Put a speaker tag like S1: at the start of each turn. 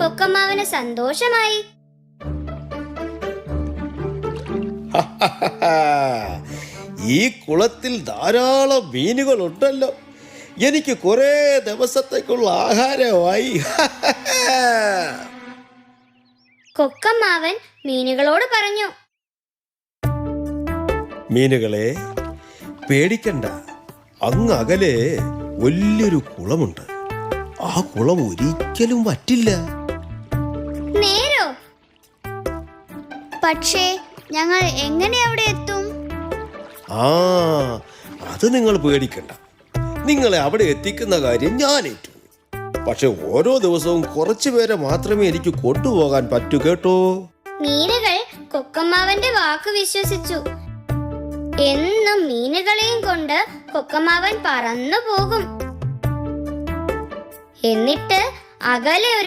S1: കൊക്കമ്മാവന് സന്തോഷമായി.
S2: ഈ കുളത്തിൽ ധാരാളം മീനുകളുണ്ടല്ലോ. എനിക്ക് കുറെ ദിവസത്തേക്കുള്ള ആഹാരമായി.
S1: കൊക്കമ്മാവൻ മീനുകളോട് പറഞ്ഞു.
S2: മീനുകളെ, പേടിക്കണ്ട. അങ്ങ് അകലെ വലിയൊരു കുളമുണ്ട്. ആ കുളം ഒരിക്കലും വറ്റില്ല.
S1: നേരോ? പക്ഷേ ഞങ്ങൾ എങ്ങനെ അവിടെ എത്തും?
S2: ആ, അത് നിങ്ങൾ പേടിക്കണ്ട. നിങ്ങളെ അവിടെ എത്തിക്കുന്ന കാര്യം ഞാൻ ഏറ്റു. പക്ഷെ ഓരോ ദിവസവും കുറച്ചു പേരെ മാത്രമേ എനിക്ക് കൊണ്ടുപോകാൻ പറ്റൂ, കേട്ടോ.
S1: മീനുകൾ കൊക്കമ്മാവന്റെ വാക്ക് വിശ്വസിച്ചു. എന്നും മീനുകളെയും കൊണ്ട് കൊക്കമ്മാവൻ പറന്നു പോകും. എന്നിട്ട് അകലെ ഒരു